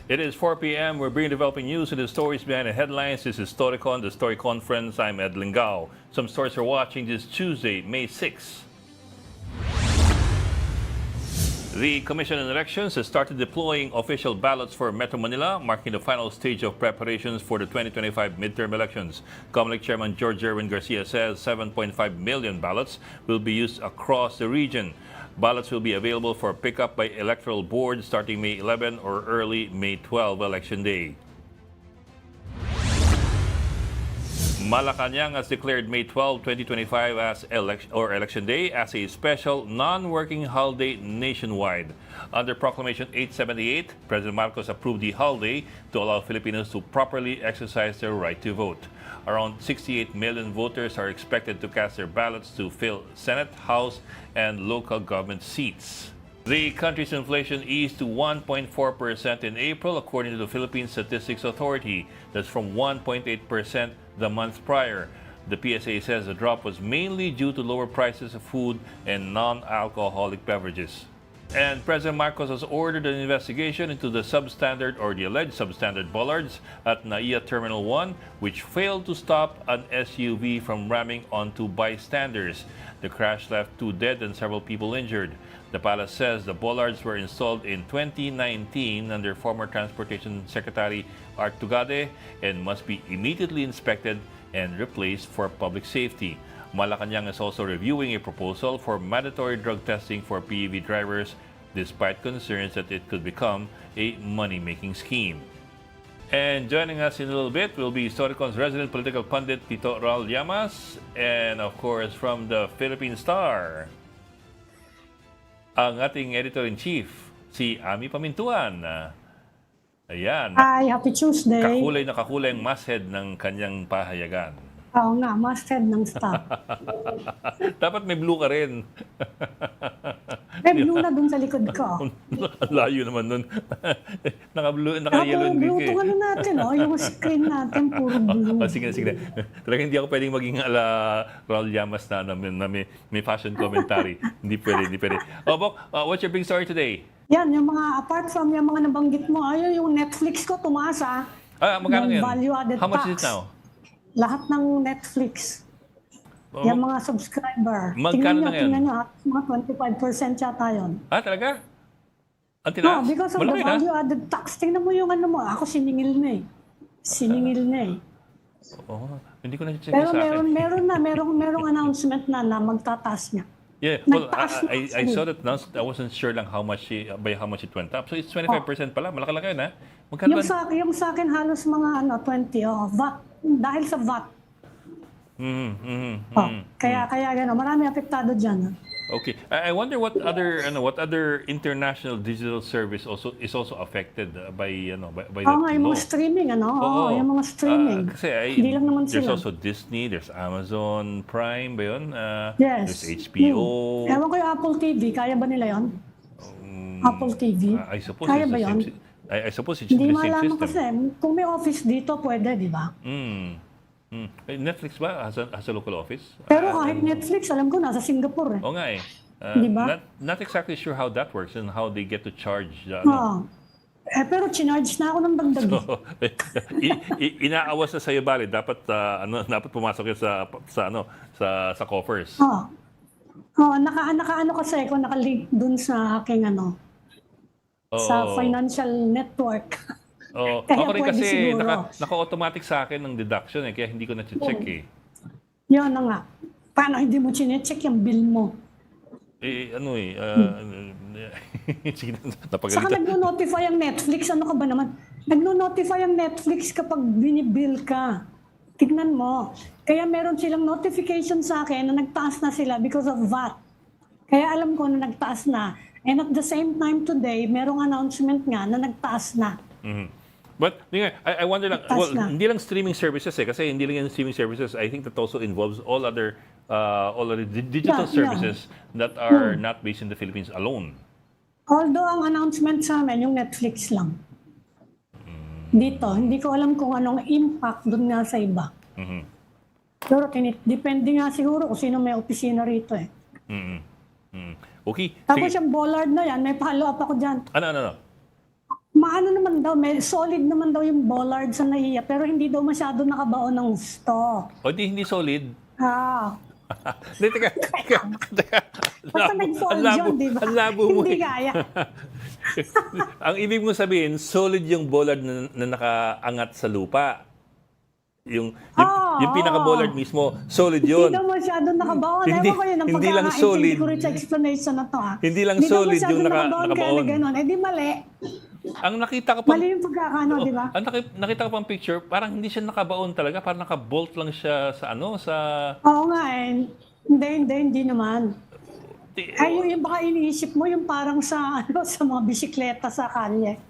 It is 4 p.m. We're bringing developing news and the stories behind the headlines. This is Storycon, the Story Conference. I'm Ed Lingao. Some stories are watching this Tuesday, May 6. The Commission on Elections has started deploying official ballots for Metro Manila, marking the final stage of preparations for the 2025 midterm elections. COMELEC Chairman George Erwin Garcia says 7.5 million ballots will be used across the region. Ballots will be available for pickup by electoral board starting May 11 or early May 12 election day. Malacanang has declared May 12, 2025 as Election Day as a special non-working holiday nationwide. Under Proclamation 878, President Marcos approved the holiday to allow Filipinos to properly exercise their right to vote. Around 68 million voters are expected to cast their ballots to fill Senate, House, and local government seats. The country's inflation eased to 1.4% in April, according to the Philippine Statistics Authority. That's from 1.8% the month prior. The PSA says the drop was mainly due to lower prices of food and non-alcoholic beverages. And President Marcos has ordered an investigation into the substandard or the alleged substandard bollards at NAIA Terminal 1, which failed to stop an SUV from ramming onto bystanders. The crash left 2 dead and several people injured. The palace says the bollards were installed in 2019 under former Transportation Secretary Art Tugade and must be immediately inspected and replaced for public safety. Malacanang is also reviewing a proposal for mandatory drug testing for PEV drivers, despite concerns that it could become a money-making scheme. And joining us in a little bit will be Storycon's resident political pundit Tito Raul Llamas, and of course from the Philippine Star, ang ating editor-in-chief, si Ami Pamintuan. Ayan. Hi, happy Tuesday. Kakulay na kakulay ang masthead ng kanyang pahayagan. Oo nga, masthead ng staff. Dapat may blue ka rin. May blue na dun sa likod ko. Ang layo naman nun. Naka-yellow and green blue ka itong ano natin, yung screen natin, puro blue. Sige na. Talagang hindi ako pwedeng maging ala Raul Llamas na may fashion commentary. Hindi pwede. Bok, what's your big story today? Yan, yung mga, apart from yung mga nabanggit mo, ayun yung Netflix ko, tumaas Magkano yung yan? value-added How much is tax. it now? Lahat ng Netflix. Yung mga subscriber. Magkano na yan? Tingnan nyo, mga 25% yata yun. Talaga? Ang No, tinaas? because of the Malaki na? value-added tax. Tingnan mo yung ano mo, ako siningil na eh. Oh, hindi ko na-check Pero sa akin. merong announcement na magtataas niya. Yeah, well, Nagtaas na I saw that announced. I wasn't sure lang by how much it went up. So it's 25% pala. Malaki-laki yun, ha? Magkano ba? Yung sa akin halos mga 20, VAT. Dahil sa VAT. Kaya gano'n, marami apektado dyan. Okay. I wonder what other international digital service is also affected by Oo that nga, yung law. mga streaming, Oo. yung mga streaming. Kasi Hindi lang naman there's sila. also Disney, there's Amazon Prime ba yun? Yes. There's HBO. Ewan ko yung Apple TV, kaya ba nila yon? Apple TV. I suppose Kaya it's ba the yun? same I suppose it's the Hindi same malaman system. kasi, kung may office dito, pwede, di ba? Netflix ba has a local office? Pero kahit Netflix, alam ko, nasa Singapore eh. Oo nga eh. Di ba? Not exactly sure how that works and how they get to charge. Pero chinarge na ako ng dagdag. Inaawas na sa'yo, bali. Dapat pumasok yun sa coffers. Naka-ano kasi ako, nakalink dun sa aking sa financial network. Kaya Ako rin pwede kasi siguro. naka-automatic sa akin ng deduction kaya hindi ko na-check eh. Yun na nga. Paano hindi mo chinecheck yung bill mo? Sige, Saka napagalitan. nagno-notify ang Netflix. Ano ka ba naman? Nagno-notify ang Netflix kapag binibill ka. Tignan mo. Kaya meron silang notification sa akin na nagtaas na sila because of VAT. Kaya alam ko na nagtaas na. And at the same time today, merong announcement nga na nagtaas na. But I wonder lang, Taas na. hindi lang streaming services kasi hindi lang yung streaming services. I think that also involves all other digital services that are not based in the Philippines alone. Although ang announcement sa amin, yung Netflix lang. Dito, hindi ko alam kung anong impact doon nga sa iba. Pero depende nga siguro kung sino may opisina rito eh. Okay. Tapos Sige. yung bollard na yan, may follow-up ako dyan. Ano? Maano naman daw, may solid naman daw yung bollard sa NAIA, pero hindi daw masyado nakabaon ng gusto. O hindi solid. Ah, Hindi, teka. basta nag-fall yun, di ba? Ang labo mo. Hindi kaya. Ang ibig mo sabihin, solid yung bollard na nakaangat sa lupa. Yung pinaka-bollard mismo, solid yun. Hindi daw masyado nakabaon. Hindi- Ewan ko yun, ang hindi lang solid. pagkakaintindi ko rin sa explanation na to. Hindi lang solid daw yung masyado nakabaon. Kaya nakabaon. na ganun. Eh di mali. Ang nakita ko pa, Mali yung pagkakano, di ba? nakita ko pang picture, parang hindi siya nakabaon talaga, parang nakabolt lang siya sa Oo nga eh. Hindi naman. Ay, yung baka iniisip mo, yung parang sa, sa mga bisikleta sa kalye.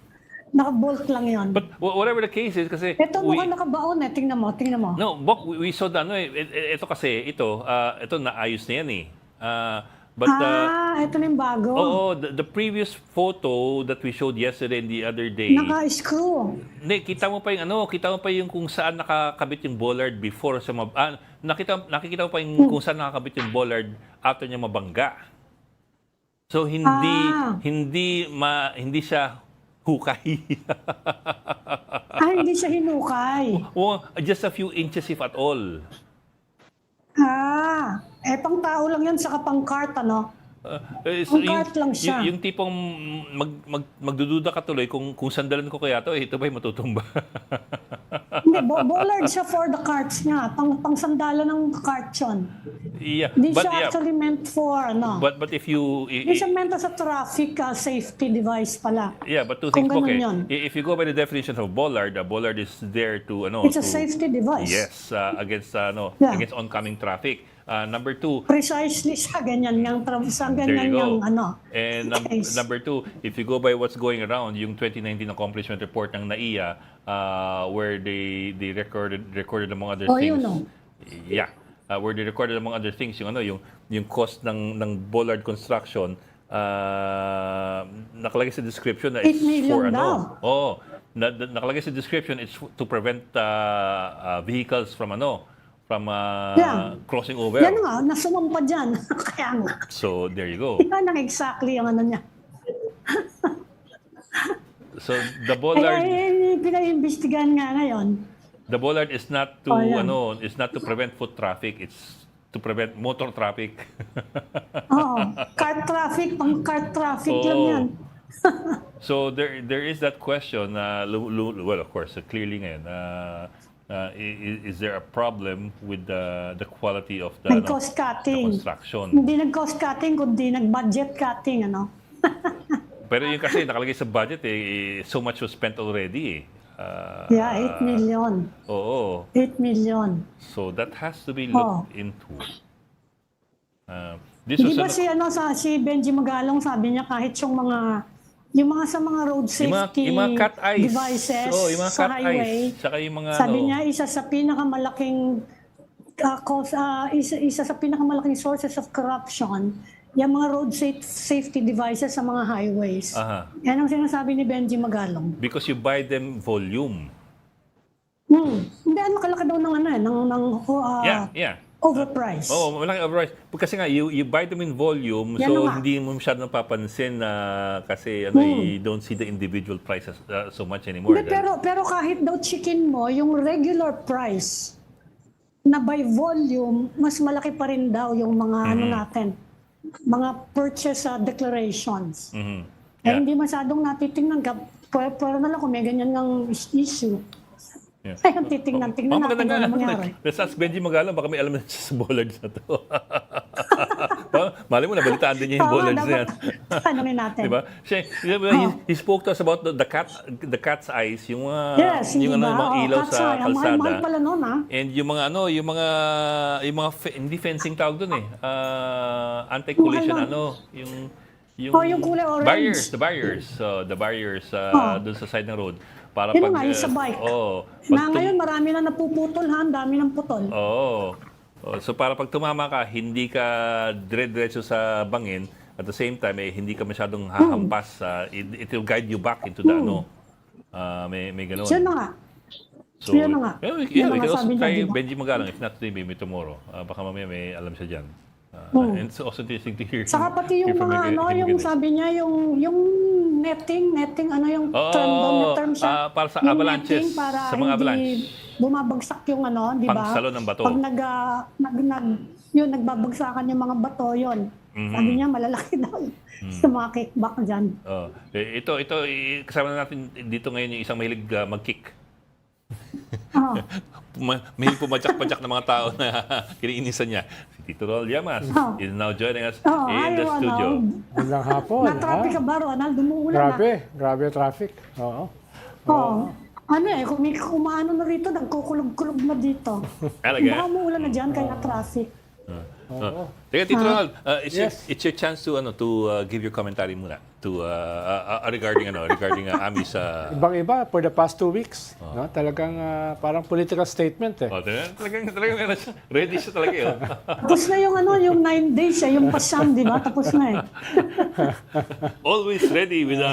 Nakabolt lang yun. But whatever the case is, kasi Ito mukhang nakabaon eh. Tingnan mo. No, Bok, we saw the ito kasi, ito naayos na yan eh. Ito na yung bago. The previous photo that we showed yesterday and the other day, Naka-screw. hindi, kita mo pa yung kung saan nakakabit yung bollard before sa nakikita mo pa yung kung saan nakakabit yung bollard after niya mabangga. So hindi siya hukay. Hindi siya hinukay. Just a few inches if at all. Pang tao lang yan sa pang cart, ano? So, cart lang siya. Yung tipong magdududa ka tuloy kung sandalan ko kaya ito ba'y matutumba? Hindi, bollard siya for the carts niya. Pang sandala ng cart yun. Yeah, Hindi siya actually meant for, ano? But if you Hindi siya meant as a traffic safety device pala. yeah, but two Kung things, ganun okay. yun. If you go by the definition of bollard, a bollard is there to It's a safety device. Yes, against Yeah. against oncoming traffic. Number two, Precisely sa ganyan sa there ganyan you go. yung ano. And case. number two, if you go by what's going around, yung 2019 accomplishment report ng NAIA, where they recorded among other things. Yun, no? Yeah. Where they recorded among other things yung cost ng bollard construction, nakalagay sa description na 8 it's million for daw. nakalagay sa description it's to prevent vehicles from crossing over. Yan nga, nasumampa dyan. Kaya nga. So there you go. Yan ang exactly yung ano niya. So the bollard Pinaimbestigahan nga ngayon. The bollard is not to is not to prevent foot traffic, it's to prevent motor traffic. Cart traffic, pang cart traffic lang yan. So there is that question well, of course, clearly ngayon is there a problem with the quality of the Nag-cost cutting. construction? Hindi nag-cost cutting, kundi nag-budget cutting, ano? Pero yung kasi nakalagay sa budget so much was spent already eh. 8 million. Oo. 8 million. So that has to be looked into. This Di was ba si Benji Magalong sabi niya kahit yung mga sa mga road safety yung mga cut eyes. devices Yung mga sa cut highway, eyes. Saka yung mga sabi niya isa sa pinakamalaking isa sa pinakamalaking sources of corruption yung mga road safety devices sa mga highways. Yan ang sinasabi ni Benji Magalong. Because you buy them volume. Hindi, kalaki daw ng Yeah. overpriced. Malaki overpriced. Kasi nga, you buy them in volume, Yan so nga. hindi mo masyadong napapansin na kasi you don't see the individual prices so much anymore. Hindi, pero kahit daw chicken mo, yung regular price na by volume, mas malaki pa rin daw yung mga natin, mga purchase declarations. Yeah. Hindi masyadong natitingnan ka, pero na lang kung may ganyan ng issue. Yeah. Ayun, tingnan natin maganda ano mangyari. Let's ask Benji Magalong, baka may alam na siya sa bollards na to. Mali mo, nabalitaan din niya yung bollards na yan. Tanungin natin. Diba? He spoke to us about the cat's eyes, yung mga mga ilaw sa kalsada. Mahal pala nun, And yung mga hindi fencing tawag doon eh. Anti-collision yung kulay orange. The barriers doon sa side ng road. Para Yun nga, yung sa bike. Ngayon, marami na napuputol, dami ng putol. So para pag tumama ka, hindi ka dire-diretso sa bangin. At the same time, hindi ka masyadong hahampas. It will guide you back into the may gano'n. Yun na nga. So, yun na nga. We can also try Benji Magalong. If not today, maybe tomorrow. Baka mamaya may alam siya dyan. And it's also interesting to hear. Saka pati yung mga yung sabi niya, yung netting, ano yung term doon, may term siya. para sa Yung avalanches, netting para sa mga avalanche. hindi bumabagsak yung ano, di ba? Pangsalo ng bato. Pag yun, nagbabagsakan yung mga bato, yun. Sabi niya, malalaki daw sa mga kickback dyan. Ito, kasama na natin dito ngayon yung isang mahilig mag-kick. Oh. Mahilig pumadyak-padyak ng mga tao na kiniinisan niya. Si Tito Rol Llamas is now joining us in the studio. Magandang hapon. Na-traffic ka ba, Ronald? Dumuulan na. Grabe ang traffic. Oo. Ano kung may kumaano na rito, nagkukulog-kulog na dito. Talaga? Baka umuulan na dyan, kaya traffic. Teka, Tito Ronald, Yes. it's your chance to give your commentary muna to regarding Ami's Ibang-iba for the past 2 weeks. No? Talagang parang political statement eh. talagang meron siya. Ready siya talaga eh. Tapos na yung 9 days, yung pasyam, di ba? Tapos na eh. Always ready with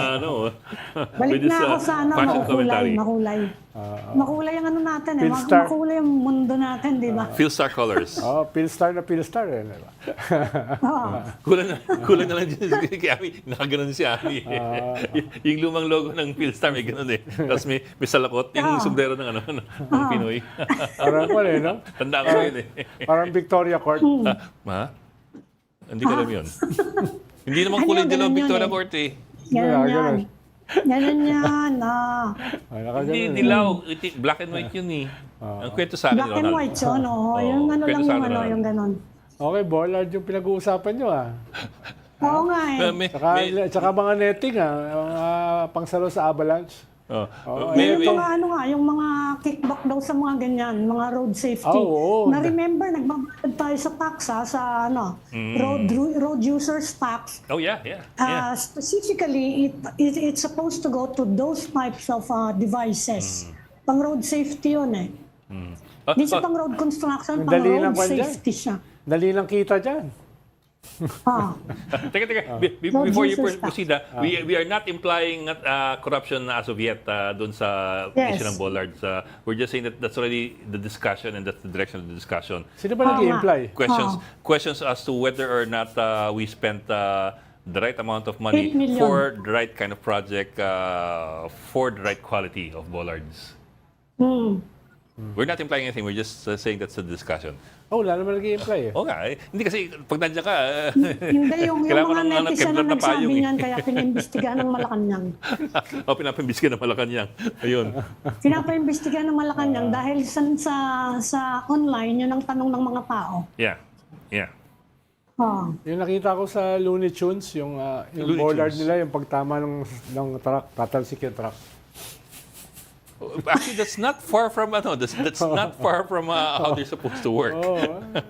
Balik na ako sa fashion commentary. makulay. Makulay ang ano natin eh. Philstar. Makulay ang mundo natin, di ba? Philstar colors. Philstar eh. Diba? Kulang na lang dyan kay Ami. Nakaganon si Ami. Yung lumang logo ng Philstar may ganun eh. Tapos may salakot. Yung sombrero ng ng Pinoy. Parang no? Tanda ko yun eh. Parang Victoria Court. Ma? Hindi ko alam yun. Hindi naman Ano kulay yun, dilaw ganun Victoria yun eh. Court eh. Ganun yan. ganun. Ganun yan. Hindi dilaw. Black and white yun eh. Ang kwento sa akin, Black and Ronald. white yun. Yung ano kwento lang sa yung akin, Ronald. yung ganun. Okay, Bollard yung pinag-uusapan nyo Oo nga eh. Tsaka mga netting mga pangsalo sa avalanche. Yung mga yung mga kickback daw sa mga ganyan, mga road safety. Na-remember, nagbabayad tayo sa tax sa road users tax. Oh yeah. Specifically, it's supposed to go to those types of devices. Pang road safety yun eh. Hindi siya pang road construction, pang Dali lang road ba dyan? safety siya. Dali lang kita dyan. Teka. Before you proceed, we are not implying corruption as of yet doon sa issue ng Bollard. We're just saying that that's already the discussion and that's the direction of the discussion. Sino ba nag-i-imply? Questions as to whether or not we spent the right amount of money 8 million. for the right kind of project, for the right quality of bollards. We're not implying anything. We're just saying that's a discussion. Wala naman nag-i-imply eh. Oo nga. Hindi kasi pag nandiyan ka, Hindi, yung kailangan mga ko ng netizen Kevlar na na nagsabi payong eh. niyan, kaya pinaimbestigahan ng Malacanang. Pinapaimbis ka ng Malacanang. Ayun. Pinapaimbestigahan ng Malacanang dahil sa online, yun ang tanong ng mga tao. Yeah. Yung nakita ko sa Looney Tunes, yung Looney Bollard Tunes. nila, yung pagtama ng truck, tatalsik yung truck. Actually, that's not far from that's not far from how they're supposed to work.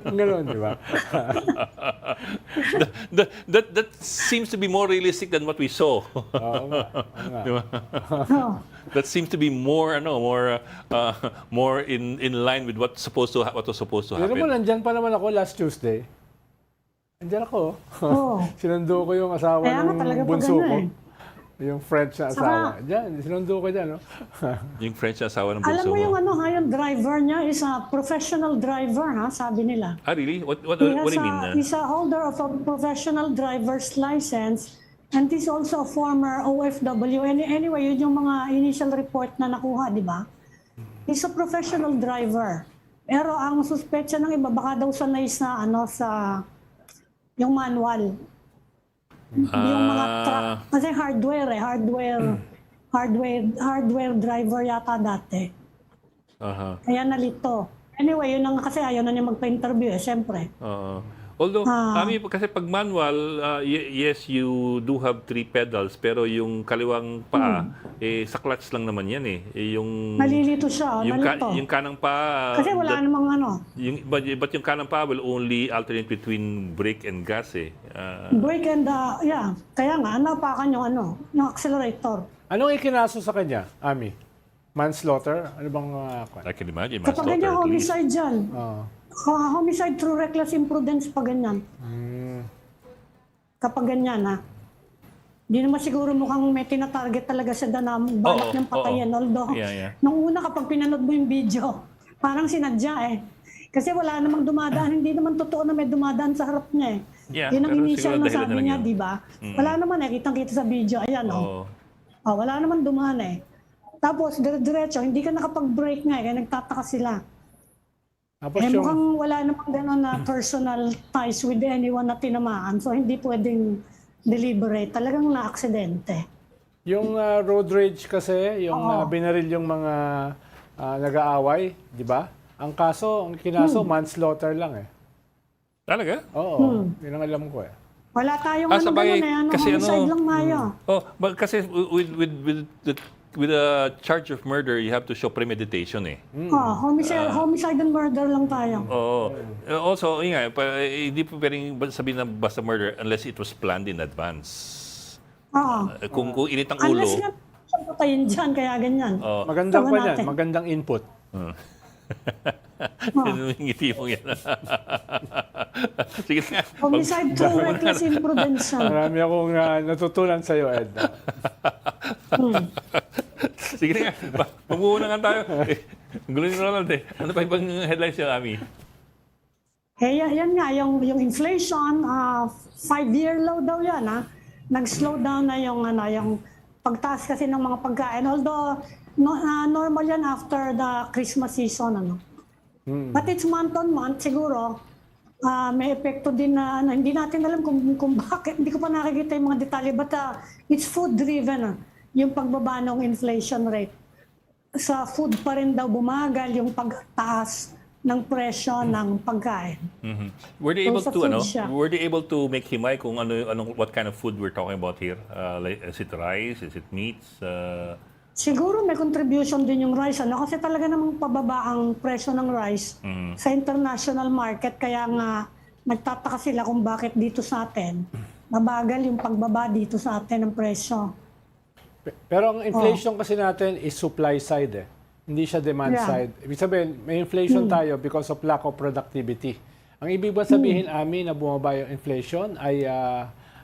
Gano'n, di ba? That seems to be more realistic than what we saw. Di ba? That seems to be more more in line with what was supposed to Pero mo, happen. nandyan pa naman ako last Tuesday. Nandyan ako. Sinundo ko yung asawa Kaya nga, talaga ng pag bunso ano ko. eh. Yung French na asawa. Diyan, sinundo ko dyan. No? Yung French na asawa ng bunso Alam mo yung yung driver niya is a professional driver, sabi nila. Really? What do you mean? He's a holder of a professional driver's license and he's also a former OFW. Anyway, yun yung mga initial report na nakuha, di ba? He's a professional driver. Pero ang suspetsya ng iba, baka daw sanay sa yung manual. Yung mga truck, kasi hardware driver yata dati. Kaya nalito. Anyway, yun ang kasi ayaw na niya magpa-interview syempre. Although, kasi pag manual, yes, you do have 3 pedals, pero yung kaliwang paa, sa clutch lang naman yan eh. Nalilito siya, nalito. Yung kanang paa... Kasi wala namang But yung kanang paa will only alternate between brake and gas eh. Brake and, kaya nga, napakan yung accelerator. Anong ikinaso sa kanya, Ami? Manslaughter? Ano bang... I can imagine. Kapag ganyan, manslaughter, please. homicide dyan. Homicide through reckless imprudence pag ganyan. Kapag ganyan, Hindi naman siguro mukhang may tina-target talaga sa danam, balak niyang patayin. Although, nung una kapag pinanood mo yung video, parang sinadya eh. Kasi wala namang dumadaan, hindi naman totoo na may dumadaan sa harap niya eh. Yeah, Yun ang pero initial siguro na dahilan sabi lang niya, yun. di ba? Wala naman eh, kitang-kita sa video. Ayan, Oo. wala naman dumaan eh. Tapos, diretso, hindi ka nakapag-break nga, kaya nagtataka sila. Tapos Eh, yung, mukhang wala namang gano'n na personal ties with anyone na tinamaan. So, hindi pwedeng deliberate. Talagang na-aksidente. yung road rage kasi, yung binaril yung mga nag-aaway, di ba? Ang kinaso, manslaughter lang eh. Talaga? Oo, yun ang alam ko eh. Wala tayong sa bagay, gano'n eh. kasi Homicide lang tayo. Oh, but kasi with a charge of murder, you have to show premeditation eh. Homicide and murder lang tayo. Oo. Also, yun nga, hindi po pwedeng sabihin na basta murder unless it was planned in advance. Oo. Kung init ang ulo, Unless nga patayin dyan, kaya ganyan. Magandang Tawa pa yan, natin. magandang input. yun yung ngiti mo yan. Sige nga. Homicide through reckless imprudence. Marami akong natutunan sa iyo, Ed. Sige nga. Magmumuna nga tayo. Ang gulo ni Ronald eh. Ano pa ibang headlines yung Ami? Eh, yan nga, yung inflation, 5-year low daw yan, ha? Nag-slow down na yung pagtaas kasi ng mga pagkain. Although, normal yan after the Christmas season, But it's month on month, siguro, may epekto din na, hindi natin alam kung bakit, hindi ko pa nakikita yung mga detalye, but it's food-driven, yung pagbaba ng inflation rate. Sa food pa rin daw bumagal yung pagtaas ng presyo ng pagkain. Were they able sa to food siya. were they able to make himay kung what kind of food we're talking about here? Is it rice? Is it meats? Siguro may contribution din yung rice, kasi talaga namang pababa ang presyo ng rice sa international market. Kaya nga nagtataka sila kung bakit dito sa atin mabagal yung pagbaba dito sa atin ng presyo. Pero ang inflation kasi natin is supply side eh. Hindi siya demand side. Ibig sabihin, may inflation tayo because of lack of productivity. Ang ibig ba sabihin, Ami, na bumaba yung inflation ay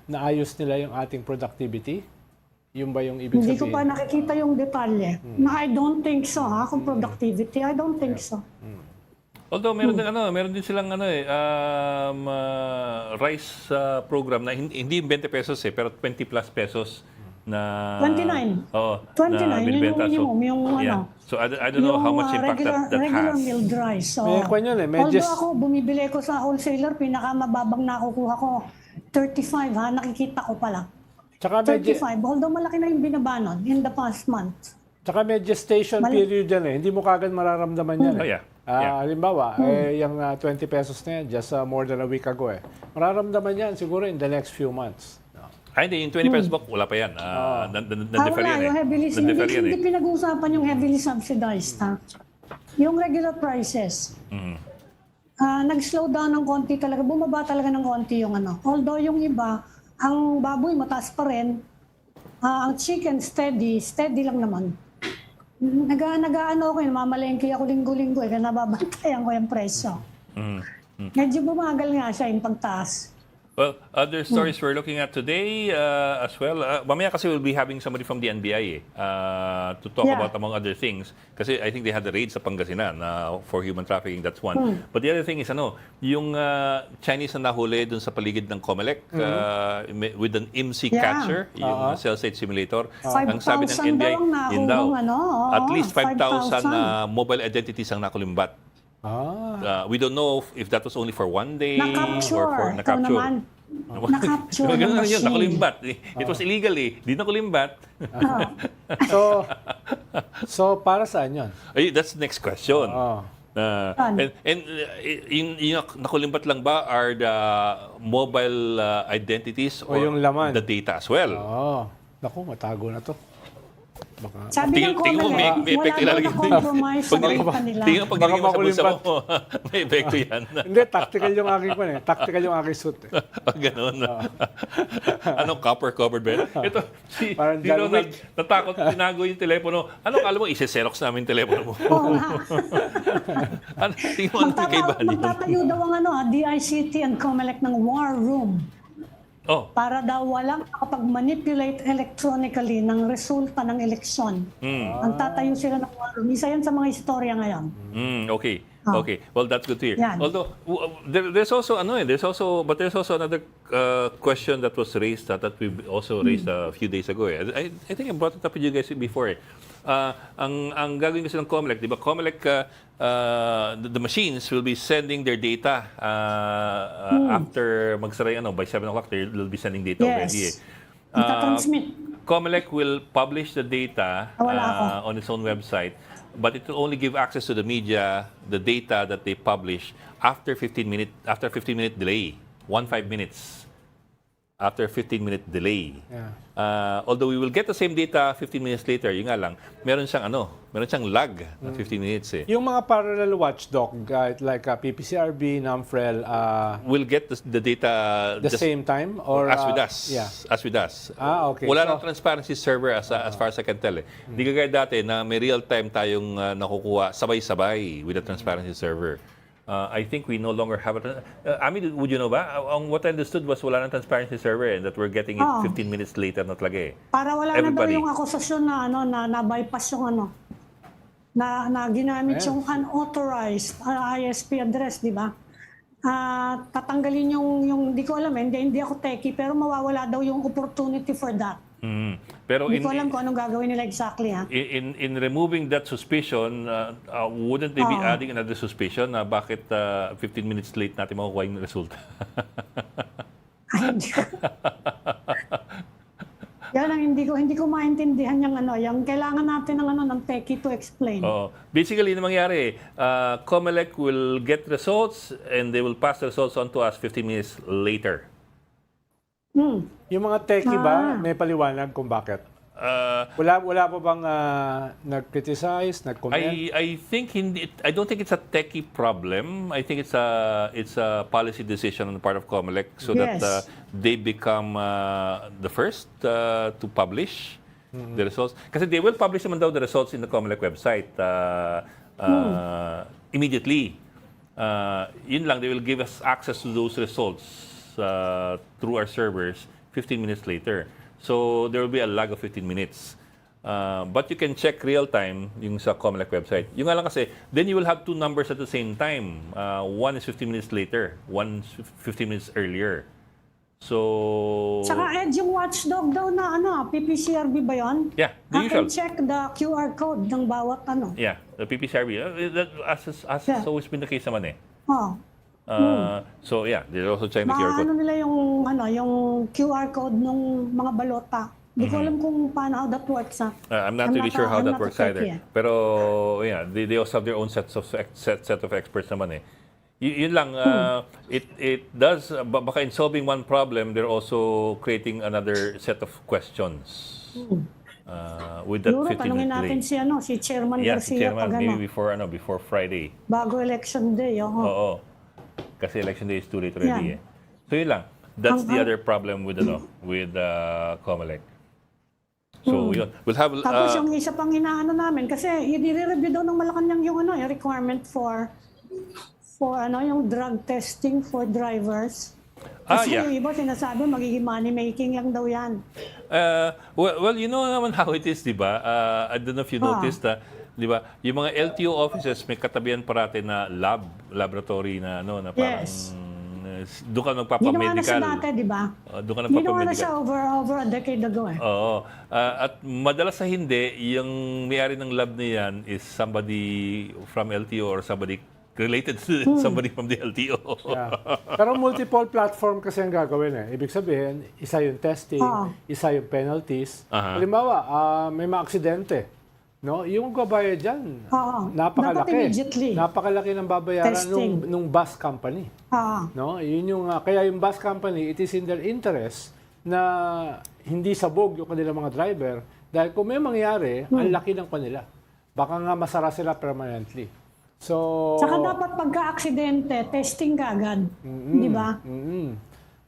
naayos nila yung ating productivity? Yun ba yung ibig Hindi sabihin? ko pa nakikita yung detalye. Na I don't think so, kung productivity, I don't think so. Although meron din silang rice program na hindi 20 pesos eh, pero 20 plus pesos na 29. Oo. 29, na yun yung binibenta. minimum, yung yeah. So I don't know how much impact that regular has. milled rice. So, May kwan yun eh, may although ako, bumibili ko sa wholesaler, pinakamababang nakukuha ko, 35 nakikita ko pala. Tsaka 35, although malaki na yung binabanon in the past month. Tsaka may gestation period yan eh. Hindi mo kagad mararamdaman yan eh. Oh, yeah. Halimbawa, yung 20 pesos na yan, just more than a week ago eh. Mararamdaman yan siguro in the next few months. Hindi, yung 20 pesos book, wala pa yan. Na-defer Wala, yan yung eh. heavily, Na-defer yan hindi pinag-uusapan yung heavily subsidized. Yung regular prices. Nag-slow down ng konti talaga, bumaba talaga ng konti yung Although yung iba, ang baboy mataas pa rin, ang chicken steady lang naman. Nag-ano ko yun, mamalengke ako linggo-linggo kaya nababantayan ko yung presyo. Medyo bumagal nga siya yung pagtaas. Well, other stories we're looking at today as well. Mamaya kasi we'll be having somebody from the NBI to talk about among other things. Kasi I think they had the raid sa Pangasinan for human trafficking. That's one. But the other thing is yung Chinese na nahuli dun sa paligid ng Comelec with an IMSI catcher, yung cell site simulator. Ang sabi ng 5,000 NBI, daw yun daw. oo, At least 5,000 5,000. mobile identities ang nakulimbat. We don't know if that was only for one day Na-capture. or for Ikaw na-capture. naman. Na-capture ng Ganun yun, machine. nakulimbat. It was illegal eh. Di nakulimbat. So para saan yun? Ay, that's the next question. And yung nakulimbat lang ba are the mobile identities O yung laman? the data as well? Naku, matago na to. Baka. Sabi ng Tingin mo, may epekto ilalagay. compromise sa data nila. Tingin mo, pag nilagay mo sa bulsa makulimbat. mo, may epekto yan. Hindi, tactical yung aking pan eh. Tactical yung aking suit eh. Ganun. Anong copper covered ba yan? Ito, si Parang John Ronald, Wick. natakot, tinago yung telepono. Anong kala mo, isi-xerox namin yung telepono mo? Oo nga. Tingin mo, ano yung kaibahan yun? Magtatayo daw ang DICT and COMELEC ng war room. Para daw walang makapag-manipulate electronically ng resulta ng eleksyon. Ang tatayo sila ng war room. Isa yan sa mga istorya ngayon. Okay. Okay, well that's good to hear. Yan. Although there's also there's also another question that was raised that we also raised a few days ago. I think I brought it up with you guys before. Ang gagawin kasi ng COMELEC, di ba? COMELEC the machines will be sending their data after magsara by 7 o'clock they'll be sending data already. Yes. Ita-transmit. COMELEC will publish the data Wala ako. on its own website, but it will only give access to the media, the data that they publish after 15 minute delay, 15 minutes after 15-minute delay. Yeah. Although we will get the same data 15 minutes later, yun nga lang, meron siyang lag na 15 minutes eh. Yung mga parallel watchdog, like PPCRB, NAMFREL, We'll get the data the same time? Or, as with us. Yeah. As with us. Okay. Wala So- nang transparency server as far as I can tell eh. Di kagaya dati na may real time tayong nakukuha sabay-sabay with the transparency server. I think we no longer have it. Ami, would you know ba? What I understood was wala nang transparency server and that we're getting it 15 minutes later na talaga eh. Para wala Everybody. na daw yung akusasyon na na-bypass yung na ginamit yung unauthorized ISP address, di ba? Tatanggalin yung di ko alam, hindi ako techie, pero mawawala daw yung opportunity for that. Pero Hindi ko alam kung anong gagawin nila exactly, ha? in removing that suspicion, wouldn't they be adding another suspicion na bakit 15 minutes late natin makukuha yung resulta? Ay, hindi ko. Yan ang hindi ko maintindihan yung kailangan natin ng techie to explain. Oo. Basically, yung mangyari, COMELEC will get results and they will pass the results on to us 15 minutes later. Yung mga techie ba, may paliwanag kung bakit? Wala pa bang nag-criticize, nag-comment? I think I don't think it's a techie problem. I think it's a policy decision on the part of COMELEC so Yes. that they become the first to publish the results. Kasi they will publish naman daw the results in the COMELEC website immediately. Yun lang, they will give us access to those results through our servers 15 minutes later. So there will be a lag of 15 minutes. But you can check real time yung sa COMELEC website. Yung nga lang kasi, then you will have two numbers at the same time. One is 15 minutes later, one is 15 minutes earlier. So... Saka Ed, yung watchdog daw na PPCRB ba yun? Yeah, the I can usual. check the QR code ng bawat Yeah, the PPCRB. That as Yeah. always been the case naman eh. So yeah, they're also checking the QR code. Maano nila yung QR code ng mga balota. Hindi ko alam kung paano how that works. I'm not really sure how I'm that not works a either. techie, Pero yeah, they also have their own set of experts naman eh. Yun lang, it does, baka in solving one problem, they're also creating another set of questions. With that Siguro, 15 tanungin minute natin delay. si Chairman Yeah, si Garcia Chairman, pag maybe before Friday. bago election day. Oo. Kasi election day is too late already Yeah. eh. So yun lang. That's the other problem with COMELEC. So yun. We'll have Tapos yung isa pang inaano namin, kasi i-review daw ng Malacanang yung yung requirement for yung drug testing for drivers. Kasi yeah. yung iba sinasabi magiging money making lang daw yan. Well, you know naman how it is, di ba? I don't know if you noticed, di ba? Yung mga LTO offices may katabihan parati na laboratory na na parang Yes. doon ka Ginawa na nagpapamedical. siya dati, di ba? Doon ka Ginawa na siya nagpapamedical. over a decade ago eh. Oo. At madalas sa hindi, yung may-ari ng lab na yan is somebody from LTO or somebody related to somebody from the LTO. Yeah. Pero multiple platform kasi ang gagawin eh. Ibig sabihin, isa yung testing, isa yung penalties. Halimbawa, may mga aksidente. No? Yung magbabayad dyan, Dapat napakalaki. immediately. Napakalaki ng babayaran Testing. nung bus company. No? Yun yung, kaya yung bus company, it is in their interest na hindi sabog yung kanilang mga driver dahil kung may mangyari, ang laki ng kanila. Baka nga masara sila permanently. So, Saka dapat pagka-aksidente, testing ka agad. Di ba?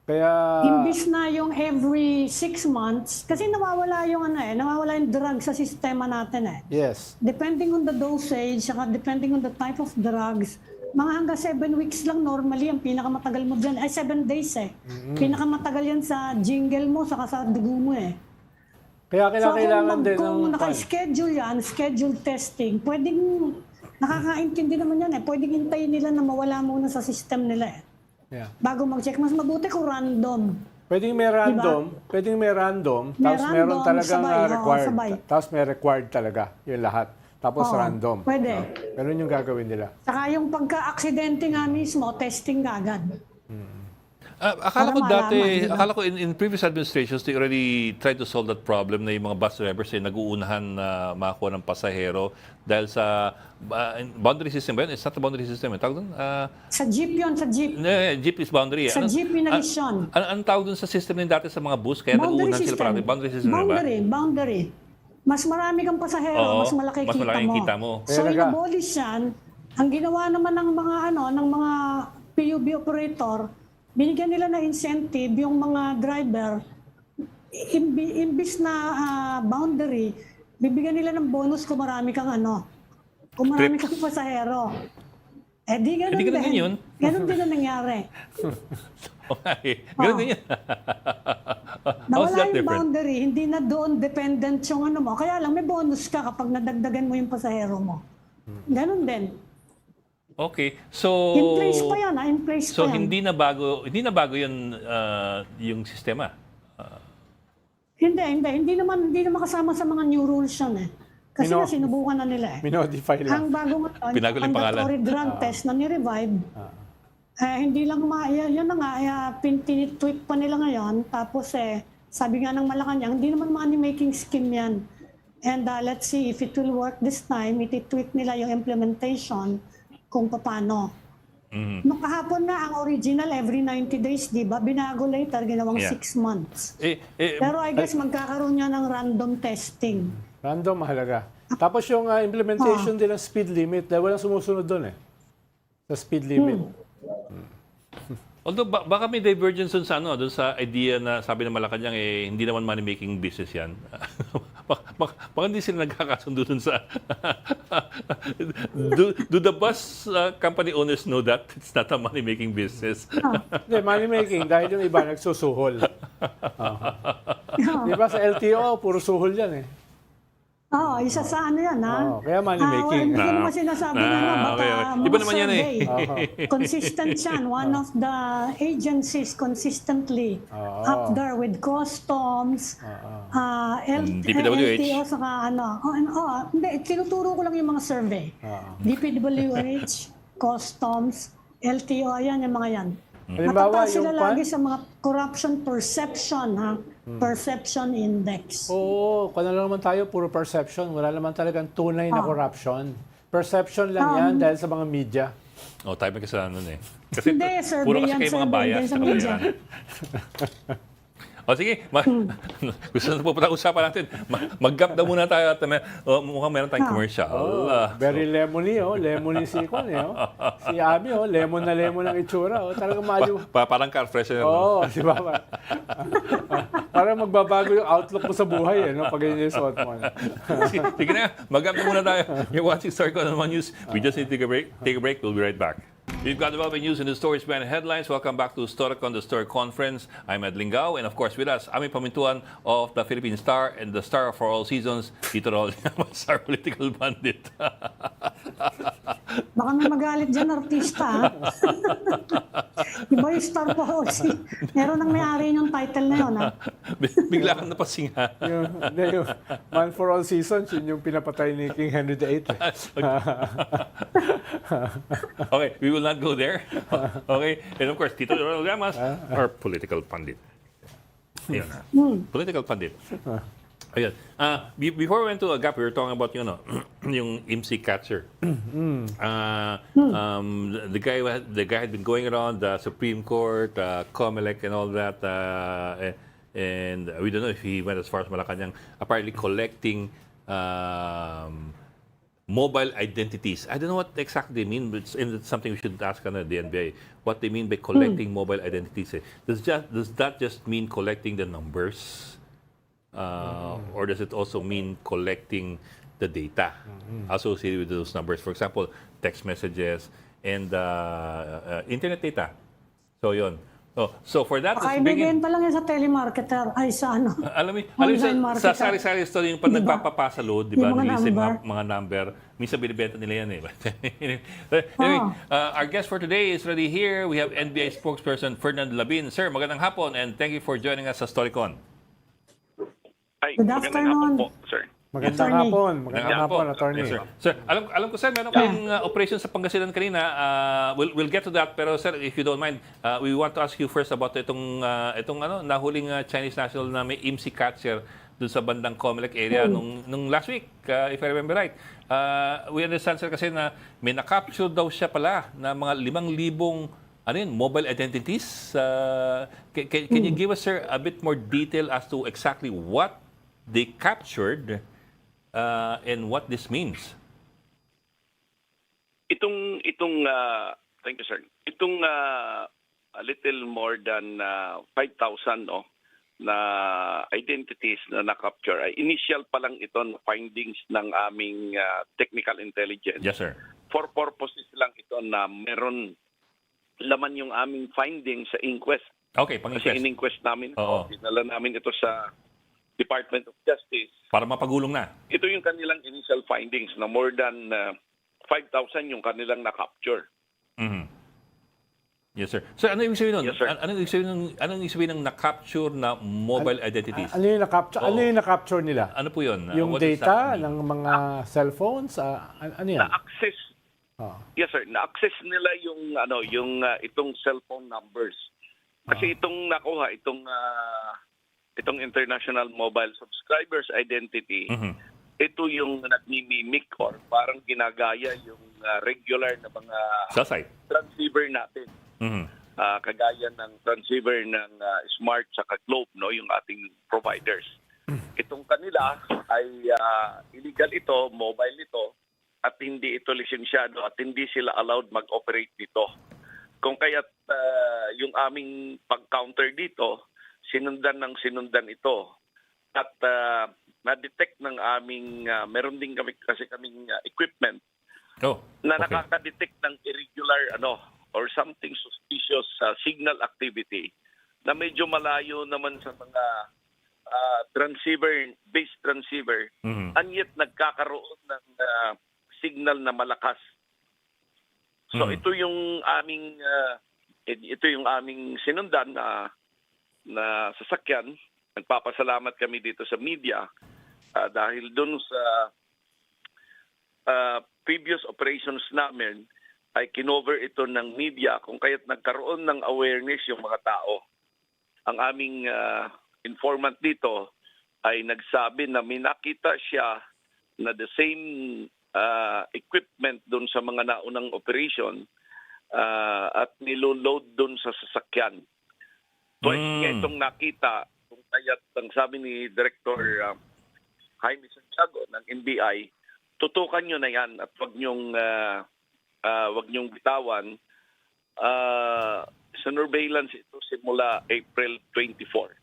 Kaya, Imbis na yung every 6 months, kasi nawawala yung nawawala yung drug sa sistema natin eh. yes. Depending on the dosage, saka depending on the type of drugs, mga hanggang 7 weeks lang normally, ang pinakamatagal mo dyan, ay 7 days eh. Pinakamatagal yan sa jingle mo, saka sa dugo mo eh. Kaya kailangan din kung ng naka-schedule yan, schedule testing, pwedeng Nakakaintindi naman yan eh. Pwedeng hintayin nila na mawala muna sa system nila eh. Yeah. Bago mag-check. Mas mabuti kung random. Pwedeng may random, May tapos meron random, talagang sabay, oo, required. sabay. Tapos may required talaga, yung lahat. Tapos Oo, random. pwede. Ganun yung gagawin nila. Saka yung pagka-aksidente nga mismo, testing ka agad. Akala Para ko dati, malaman, di ba? akala ko in previous administrations, they already tried to solve that problem na yung mga bus drivers ay nag-uunahan na makakuha ng pasahero dahil sa boundary system ba yun? It's not a boundary system. Tawag doon? Sa jeep yun, sa jeep. Jeep is boundary. Sa jeep inalisyon. Anong tawag doon sa system din dati sa mga bus? Kaya nag-uunahan sila parang boundary system, di ba? Boundary. Mas marami kang pasahero, Oo, mas malaki mas malaki yung kita mo. So, Kaya inabolish yan. Ang ginawa naman ng mga PUB operator, binigyan nila na incentive yung mga driver, imbis na boundary, bibigyan nila ng bonus kung marami kang kung marami kang pasahero. Eh di ganun ganun din yun. Ganun din ang nangyari. Okay. Ganun din yun. How's Nawala that yung different? boundary, hindi na doon dependent yung mo. Kaya lang may bonus ka kapag nadagdagan mo yung pasahero mo. Ganun din. Okay. So In place pa yan, in place So pa yan. hindi na bago yun yung sistema. Hindi naman kasama sa mga new rules yan eh. Kasi nga sinubukan na nila eh. Minodify lang. Ang bagong Pinago lang yung pangalan. mandatory drug test na ni-revive, hindi lang yan na nga, tinitweak pa nila ngayon. Tapos sabi nga ng Malacanang, hindi naman money-making scheme yan. And let's see if it will work this time, iti-tweak nila yung implementation kung paano. Nung kahapon na ang original every 90 days, di ba? Binago later, ginawang Yeah. 6 months. Eh, Pero I guess magkakaroon niya ng random testing. Random, mahalaga. Tapos yung implementation din ng speed limit, dahil walang sumusunod doon eh. Sa speed limit. although baka may divergence dun sa dun sa idea na sabi ng Malacanang hindi naman money making business 'yan. Baka hindi sila nagkakasundo dun sa do the bus company owners know that it's not a money making business? Hindi, money making dahil yung iba nagsusuhol. Di ba sa LTO, puro suhol yan eh. Oo, isa sa yan, ha? Oo, kaya money making. Hindi ko naman sinasabi baka okay. mga Iba naman yan eh. survey. Consistent yan. One of the agencies consistently up there with customs, DPWH. LTO, saka hindi, tinuturo ko lang yung mga survey. DPWH, customs, LTO, yan yung mga yan. Halimbawa, Matataas sila yung lagi sa mga corruption perception, ha? Perception index. Oo, kung ano naman tayo, puro perception. Wala naman talagang tunay na corruption. Perception lang yan dahil sa mga media. Tayo may kasalanan nun eh. Kasi Hindi, survey puro kasi yan, kayo mga survey bias. din sa na media. Sige, gusto na pupunta usapan natin. Mag-gap na muna tayo at mukhang meron tayong commercial. Very lemony, lemony si Kwan, Si Ami, lemon na lemon ang itsura. Talagang mayo. Parang car freshener. Oo, di ba? Parang magbabago yung outlook mo sa buhay, pag ganyan yung suot mo. Sige na, mag-gap na muna tayo. You're watching Star Economy News. We just need to take a break. Take a break. We'll be right back. We've got developing news in the stories behind headlines. Welcome back to Storicon, the Story Conference. I'm Ed Lingao, and of course with us, Ami Pamintuan of the Philippine Star and the Star for all seasons, Tito Raul Llamas, our political bandit. Baka may magalit dyan, artista, ha? Iba yung Star Policy. Meron ang may-ari yung title na yun, ha? Bigla kang napasinga. yung Man for All Seasons, yun yung pinapatay ni King Henry VIII. Okay, we will not go there. Okay, and of course, Tito Raul Llamas, our political pandit. Ayun na. Political pandit. Ayun. Before we went to a gap, we were talking about yung IMSI catcher. The guy had been going around the Supreme Court, COMELEC, and all that, and we don't know if he went as far as Malacanang, apparently collecting mobile identities. I don't know what exactly they mean, but it's something we should ask the NBI. What they mean by collecting mobile identities. Does that just mean collecting the numbers? Or does it also mean collecting the data associated with those numbers? For example, text messages and internet data. So yun. Oh, so for that, Baka let's begin. ibigin pa lang yan sa telemarketer, ay sa ano. Alam mo Online sa marketer. sari-sari store yung pag Diba? nagpapapasa load, di ba? Yung mga Nilista yung number. mga number. Minsan binibenta nila yan eh. Anyway, our guest for today is already here. We have NBI spokesperson Ferdinand Labin. Sir, magandang hapon and thank you for joining us sa Storycon. Ay, Good magandang afternoon. hapon po, sir. Magandang Attorney. hapon. Magandang hapon, attorney. Yes, sir. Sir, alam ko sir, meron kayong operation sa Pangasinan kanina. We'll get to that, pero sir, if you don't mind, we want to ask you first about itong nahuling Chinese national na may IMSI catcher dun sa bandang Comelec area nung last week, if I remember right. We understand sir kasi na may na-capture daw siya pala na mga 5,000 mobile identities. Can you give us sir a bit more detail as to exactly what they captured and what this means? Thank you, sir. Itong a little more than 5,000 na identities na na-capture. Ay initial pa lang ito na findings ng aming technical intelligence. Yes, sir. For purposes lang ito na meron laman yung aming findings sa inquest. Okay, Kasi pang-inquest. in-inquest namin Oo. dinala namin ito sa Department of Justice. Para mapagulong na. Ito yung kanilang initial findings na more than 5,000 yung kanilang na-capture. Mhm. Yes, sir. Sir, ano ibig sabihin nun? Yes, sir. Ano ibig sabihin ng na-capture na mobile identities? Ano yung na-capture, ano yung na-capture nila? Ano po yun? Yung What does that data mean? ng mga cellphones? Ano yan? Na-access, Oh. yes sir, na-access nila yung itong cellphone numbers. Kasi itong nakuha, itong international mobile subscribers identity, Mhm. ito yung nagmimimic or parang ginagaya yung regular na mga Cell site. transceiver natin. Mhm. Kagaya ng transceiver ng Smart sa Globe, yung ating providers. Itong kanila ay illegal ito, mobile ito, at hindi ito lisensyado at hindi sila allowed mag-operate dito. Kung kaya't yung aming pag-counter dito, sinundan ito. At na-detect ng aming, meron din kaming equipment Oh, na okay. nakaka-detect ng irregular or something suspicious signal activity na medyo malayo naman sa mga base transceiver, Mhm. and yet nagkakaroon ng signal na malakas. So Mhm. ito yung aming sinundan na sasakyan. Nagpapasalamat kami dito sa media dahil doon sa previous operations namin ay kinover ito ng media kung kaya't nagkaroon ng awareness yung mga tao. Ang aming informant dito ay nagsabi na may nakita siya na the same equipment doon sa mga naunang operation at nilo-load doon sa sasakyan. Twice nga itong nakita, kung kaya't ang sabi ni Director Jaime Santiago ng NBI, tutukan nyo na yan at wag nyong bitawan. Sa surveillance ito simula April 24.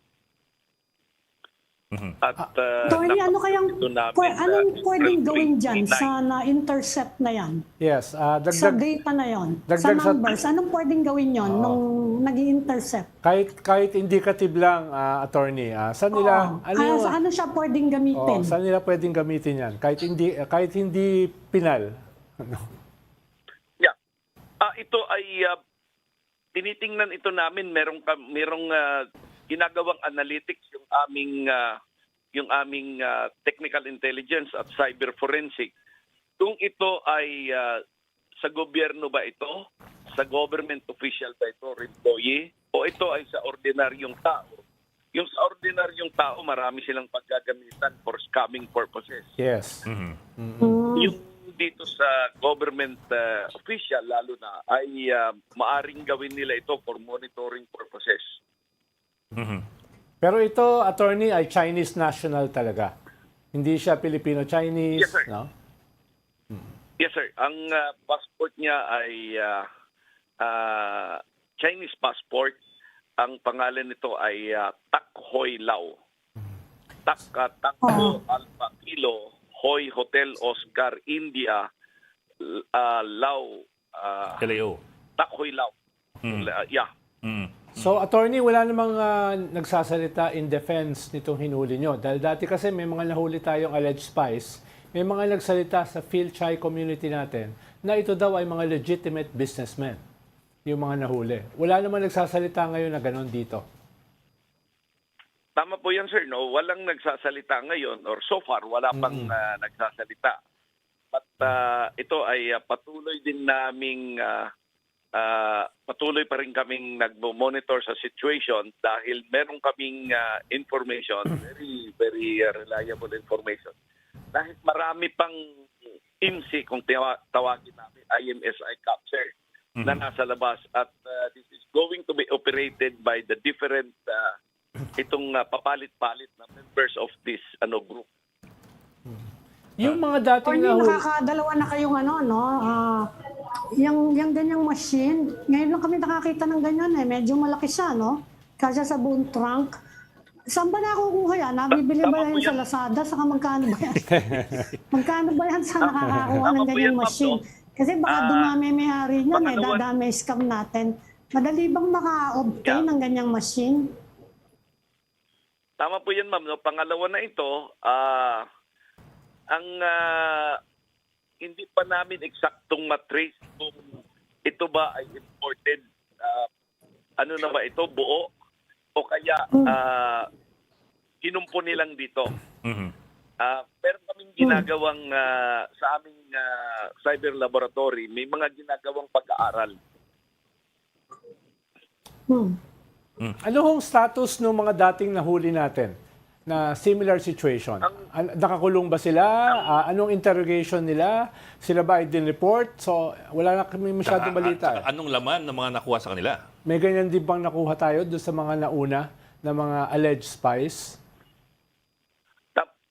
Mhm. At Attorney, ano kayang, ito namin, anong April pwedeng gawin dyan 29. sa na-intercept na yan? Yes, Sa dagdag, data na yon, sa dagdag sa- numbers, anong pwedeng gawin yon nung nag-intercept? kahit indicative lang, attorney, saan nila, Ano siya pwedeng gamitin? saan nila pwedeng gamitin yan? Kahit hindi pinal. Yeah. Ito ay tinitingnan ito namin, merong ginagawang analytics yung aming technical intelligence at cyber forensic. Kung ito ay sa gobyerno ba ito, sa government official ba ito, employee, o ito ay sa ordinaryong tao. Yung sa ordinaryong tao, marami silang paggagamitan for scamming purposes. Yes. Mhm. Yung dito sa government official, lalo na, ay maaring gawin nila ito for monitoring purposes. Mhm. Pero ito, attorney, ay Chinese national talaga. Hindi siya Filipino-Chinese, Yes, sir. no? Yes, sir. Ang passport niya ay Chinese passport. Ang pangalan nito ay Tak Hoi Lao. Takbo Alpha Kilo Hoi Hotel Oscar India Lao LAO. Tak Hoi Lao. Mm. Yeah. Mm. So, attorney, wala namang nagsasalita in defense nitong hinuli nyo. Dahil dati kasi may mga nahuli tayong alleged spies, may mga nagsalita sa Phil-Chai community natin na ito daw ay mga legitimate businessmen, yung mga nahuli. Wala namang nagsasalita ngayon na ganon dito. Tama po yan, sir. No? Walang nagsasalita ngayon or so far, wala pang nagsasalita. But ito ay patuloy din naming patuloy pa rin kaming nagmo-monitor sa situation dahil meron kaming information, very very reliable information. Dahil marami pang IMSI kung tawagin namin IMSI capture na nasa labas at this is going to be operated by the different itong papalit-palit na members of this group. Yung mga dating Attorney, nahuli... nakakadalawa na kayong yung ganyang machine. Ngayon lang kami nakakita ng ganyan Medyo malaki siya, no? Kasi sa buong trunk. Saan ba nakukuha yan? Nabibili ba yan sa Lazada? Saka magkano ba yan? Magkano ba yan sa nakakakuha ng ganyang machine? Kasi baka dumami may-ari niya, dadami scam natin. Madali bang maka-obtain ng ganyang machine? Tama po yan, ma'am. No? Pangalawa na ito, hindi pa namin eksaktong matrace kung ito ba ay imported. Ano na ba ito? Buo? O kaya kinumpo nilang dito. Pero kaming ginagawang sa aming cyber laboratory, may mga ginagawang pag-aaral. Ano hong status ng mga dating nahuli natin na similar situation? Nakakulong ba sila? Anong interrogation nila? Sila ba ay din-report? So, wala na kami masyadong balita. Anong laman ng mga nakuha sa kanila? May ganyan din bang nakuha tayo doon sa mga nauna na mga alleged spies?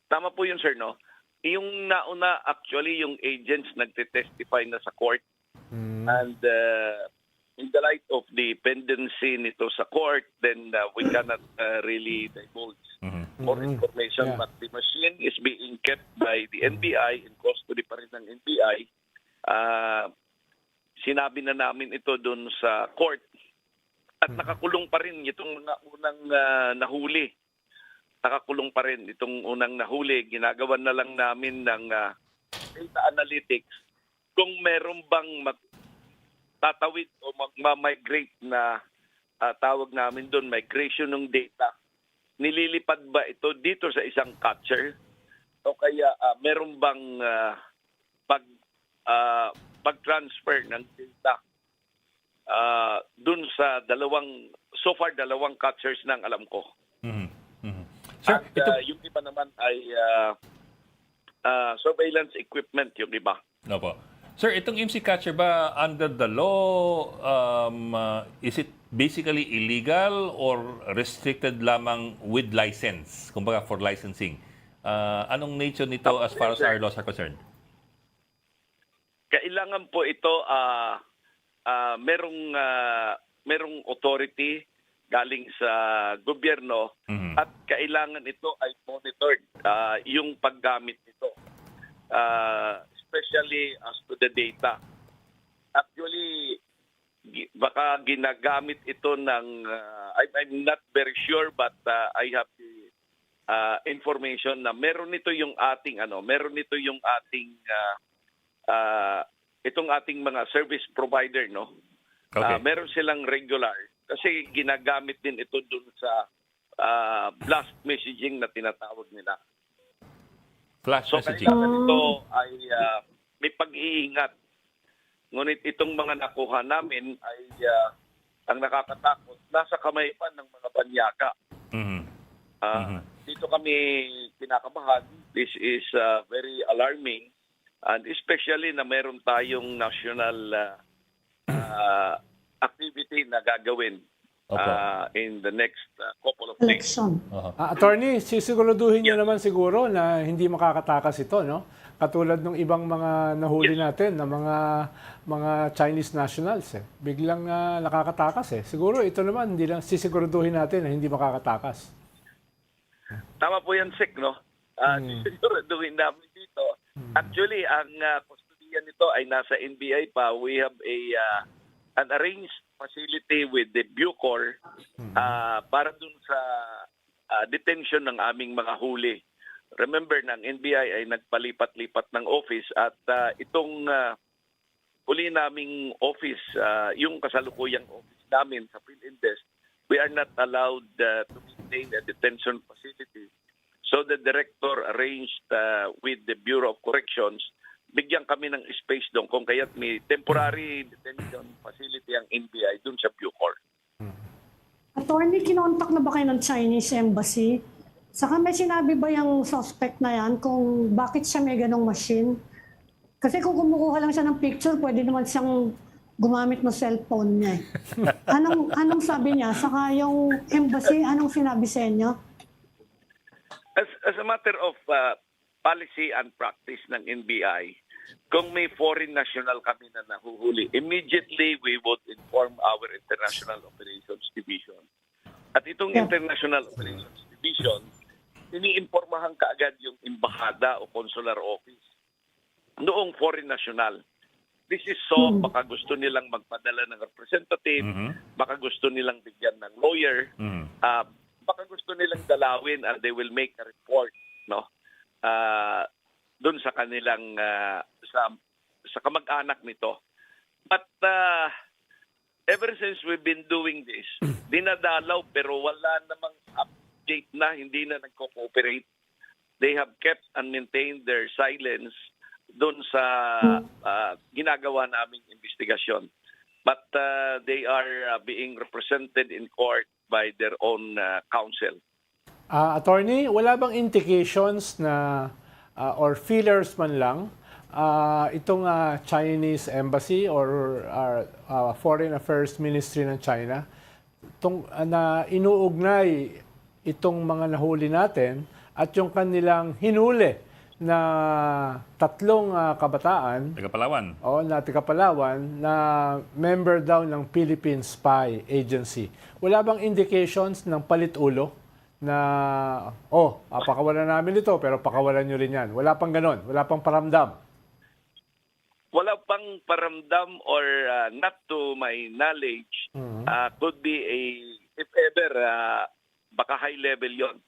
Tama po yun, sir, no? Yung nauna, actually, yung agents nagte-testify na sa court. And in the light of the pendency nito sa court, then we cannot really divulge more information. Yeah. But the machine is being kept by the NBI, in custody pa rin ng NBI. Sinabi na namin ito doon sa court. At nakakulong pa rin itong mga unang nahuli. Nakakulong pa rin itong unang nahuli. Ginagawan na lang namin ng data analytics kung meron bang tatawid o magma-migrate na tawag namin doon, migration ng data. Nililipad ba ito dito sa isang catcher? O kaya meron bang pag-transfer ng data doon sa dalawang catchers ng alam ko. Sir, At yung iba naman ay surveillance equipment, yung iba. Opo. Sir, itong IMSI catcher ba under the law, is it basically illegal or restricted lamang with license? Kumbaga for licensing. Anong nature nito as far as our laws are concerned? Kailangan po ito merong authority galing sa gobyerno at kailangan ito ay monitored yung paggamit nito. Especially as to the data. Actually, baka ginagamit ito ng, I'm not very sure but I have the information na meron nito yung ating itong ating mga service provider, no? Okay. Meron silang regular kasi ginagamit din ito dun sa blast messaging na tinatawag nila. Flash So messaging. kailangan ito ay may pag-iingat. Ngunit itong mga nakuha namin ay ang nakakatakot, nasa kamay pa ng mga panyaka. Dito kami kinakabahan. This is very alarming. And especially na meron tayong national activity na gagawin in the next couple of days. Election. Attorney, sisiguraduhin nyo naman siguro na hindi makakatakas ito, no? Katulad ng ibang mga nahuli natin na mga Chinese nationals. Biglang nakakatakas. Siguro ito naman, hindi lang sisiguraduhin natin na hindi makakatakas. Tama po yan, Sek, no? Sisiguraduhin namin dito. Actually, ang kustodiyan nito ay nasa NBI pa. We have an arranged facility with the Bucor para dun sa detention ng aming mga huli. Remember, ng NBI ay nagpalipat-lipat ng office at itong huli naming office, yung kasalukuyang office namin sa PhilInvest, we are not allowed to maintain a detention facility. So the director arranged with the Bureau of Corrections, bigyan kami ng space doon kung kaya't may temporary detention facility ang NBI doon sa Bucor. Attorney, kinontak na ba kayo ng Chinese Embassy? Saka may sinabi ba yung suspect na yan kung bakit siya may ganong machine? Kasi kung kumukuha lang siya ng picture, pwede naman siyang gumamit ng cellphone niya. Anong sabi niya? Saka yung embassy, anong sinabi sa inyo? As a matter of policy and practice ng NBI, kung may foreign national kami na nahuhuli, immediately we would inform our International Operations Division. At itong International Operations Division, iniimpormahan kaagad yung embahada o consular office noong foreign national. This is so, baka gusto nilang magpadala ng representative, baka gusto nilang bigyan ng lawyer, baka gusto nilang dalawin and they will make a report, no? Doon sa kanilang sa kamag-anak nito. But ever since we've been doing this, dinadalaw pero wala namang update na, hindi na nagko-cooperate. They have kept and maintained their silence doon sa ginagawa naming investigasyon. But they are being represented in court by their own counsel. Attorney, wala bang indications na or feelers man lang itong Chinese Embassy or Foreign Affairs Ministry ng China na inuugnay itong mga nahuli natin at yung kanilang hinuli na tatlong kabataan taga Palawan na member daw ng Philippine Spy Agency. Wala bang indications ng palit-ulo na pakawalan namin ito pero pakawalan nyo rin yan? Wala pang ganon? Wala pang paramdam? Wala pang paramdam or not to my knowledge. Could be if ever, baka high level yon.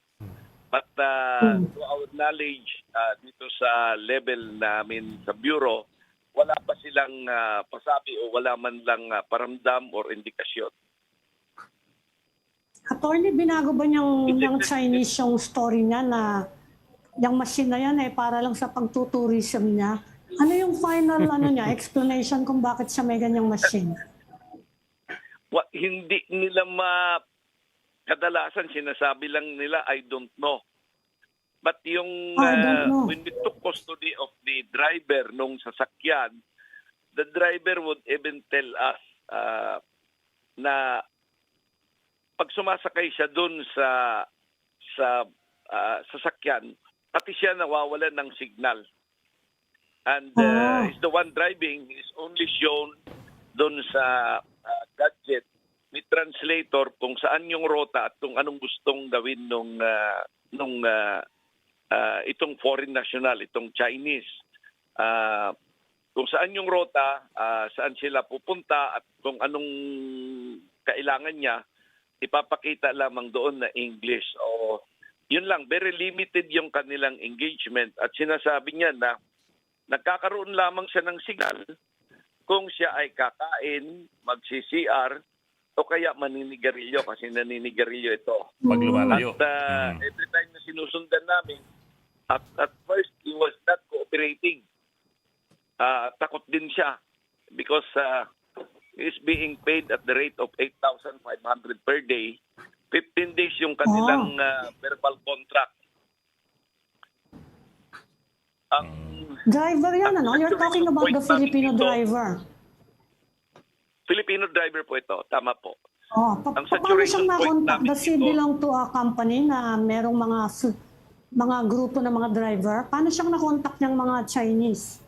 But to our knowledge, dito sa level namin sa Bureau, wala pa silang pasabi o wala man lang paramdam or indikasyon. Attorney, binago ba niyang Chinese yung story niya na yung machine na yan para lang sa pagtutourism niya? Ano yung final niya, explanation kung bakit siya may ganyang machine? Hindi nila kadalasan sinasabi lang nila, I don't know. But yung when we took custody of the driver nung sasakyan, the driver would even tell us na pag sumasakay siya dun sa sasakyan, pati siya nawawalan ng signal. And is the one driving is only shown dun sa gadget may translator kung saan yung rota at kung anong gustong gawin nung itong foreign national, itong Chinese. Kung saan yung rota, saan sila pupunta at kung anong kailangan niya, ipapakita lamang doon na English. O yun lang, very limited yung kanilang engagement at sinasabi niya na nagkakaroon lamang siya ng signal kung siya ay kakain, magsi-CR, o kaya maninigarilyo kasi naninigarilyo ito. Pag lumalayo. At every time na sinusundan namin, at first he was not cooperating. Takot din siya because he is being paid at the rate of 8,500 per day. 15 days yung kanilang verbal contract. Driver yan, ano? You're talking about the Filipino driver. Filipino driver po ito, tama po. Paano siyang na-contact? Does he belong to a company na merong mga grupo ng mga driver? Paano siyang na-contact ng mga Chinese?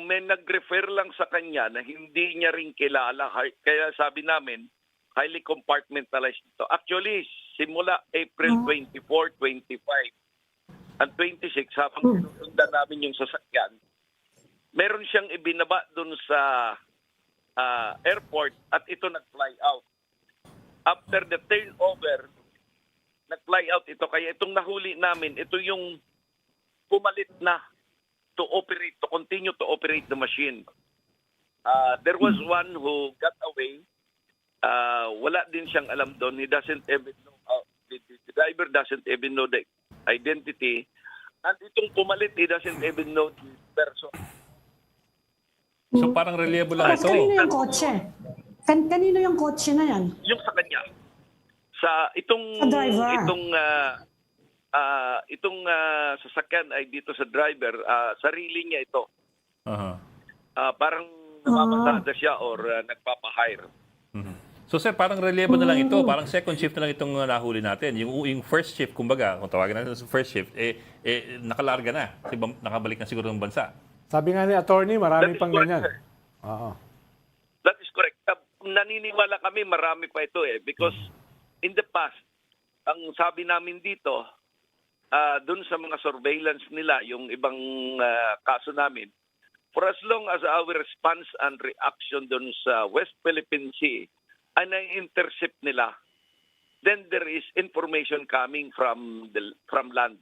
May nag-refer lang sa kanya na hindi niya rin kilala. Kaya sabi namin, highly compartmentalized ito. Actually, simula April 24, 25, and 26, habang sinusundan namin yung sasakyan, meron siyang ibinaba dun sa airport at ito nag-fly out. After the turnover, nag-fly out ito. Kaya itong nahuli namin, ito yung pumalit na to continue to operate the machine. There was one who got away. Wala din siyang alam doon. He doesn't even know, the driver doesn't even know the identity. And itong pumalit, he doesn't even know the person. So parang reliable lang Tapos ito. kanino yung kotse? Kanino yung kotse na yan? Yung sa kanya. Sa itong Sa driver. itong sasakyan ay dito sa driver, sarili niya ito. Aha. Parang namamagada siya or nagpapa-hire. Mhm. So sir, parang reliable na lang ito. Parang second shift na lang itong nahuli natin. Yung first shift, kumbaga, kung tawagin natin sa first shift, nakalarga na. Kasi nakabalik na siguro ng bansa. Sabi nga ni attorney, marami That is pang correct, ganyan. sir. Oo. That is correct. Naniniwala kami marami pa ito because in the past, ang sabi namin dito, dun sa mga surveillance nila, yung ibang kaso namin, for as long as our response and reaction dun sa West Philippine Sea ay na-intercept nila, then there is information coming from land.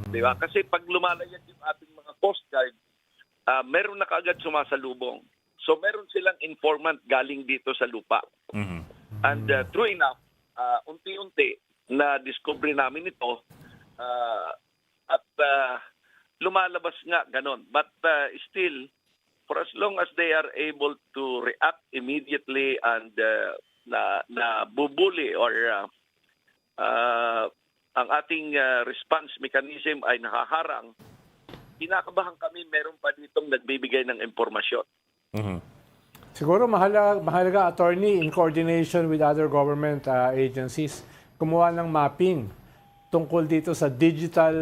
Di ba? Kasi pag lumalayag yung ating mga Coast Guard, meron na kaagad sumasalubong. So meron silang informant galing dito sa lupa. Mhm. And true enough, unti-unti na-discover namin ito at lumalabas nga ganon. But still, for as long as they are able to react immediately and na bubuli or ang ating response mechanism ay nakaharang, kinakabahan kami meron pa ditong nagbibigay ng impormasyon. Mhm. Siguro mahalaga, attorney, in coordination with other government agencies, kumuha ng mapping tungkol dito sa digital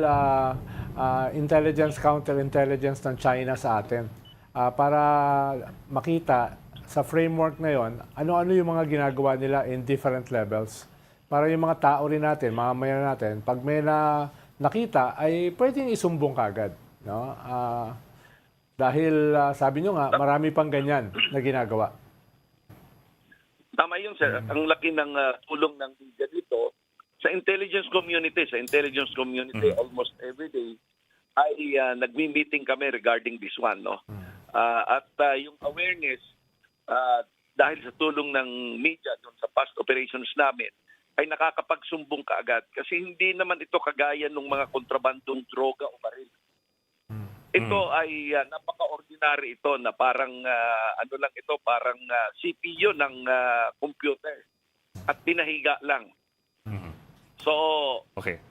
intelligence, counterintelligence ng China sa atin. Para makita sa framework na yon, ano-ano yung mga ginagawa nila in different levels. Para yung mga tao rin natin, mga mayan natin, pag may nakita, ay pwedeng isumbong kagad. No? Dahil sabi nyo nga, marami pang ganyan na ginagawa. Tama yun, sir. Ang laki ng tulong ng media dito sa intelligence community. Sa intelligence community, almost every day, ay nagmi-meeting kami regarding this one. No? At yung awareness, dahil sa tulong ng media doon sa past operations namin, ay nakakapagsumbong kaagad. Kasi hindi naman ito kagaya ng mga kontrabandong droga o baril. Ito ay napaka-ordinary ito na parang parang CPU ng computer at pinahiga lang. So, Okay.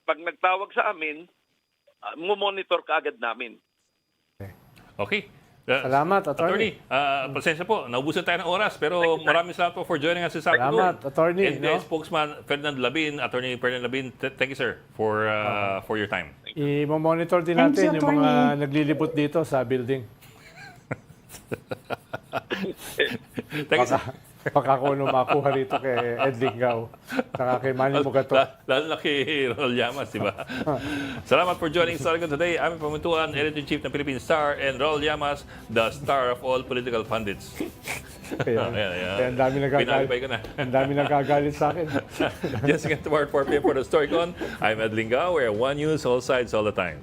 pag nagtawag sa amin, monitor kaagad namin. Okay. Salamat, attorney. Pasensya po, naubusan tayo ng oras, pero maraming salamat po for joining us this afternoon. Salamat, attorney. NBI spokesman Ferdinand Labin, Attorney Ferdinand Labin, thank you sir for your time. I-monitor din Thank natin you, yung mga attorney. naglilibot dito sa building. Thank you sir. Baka ko ano makuha rito kay Ed Lingaw, saka kay Manny Mugato. Lalo na kay Rol Llamas, di ba? Salamat for joining Stargon today. Aming pamuntuan, Editor-in-Chief ng Philippine Star, and Rol Llamas, the star of all political pundits. Kaya, Ayan. kaya ang dami Pinalipay ko na. ang dami nagagalit sa akin. Just again tomorrow at 4 p.m. for the Storycon. I'm Ed Lingaw. We're One News, all sides, all the time.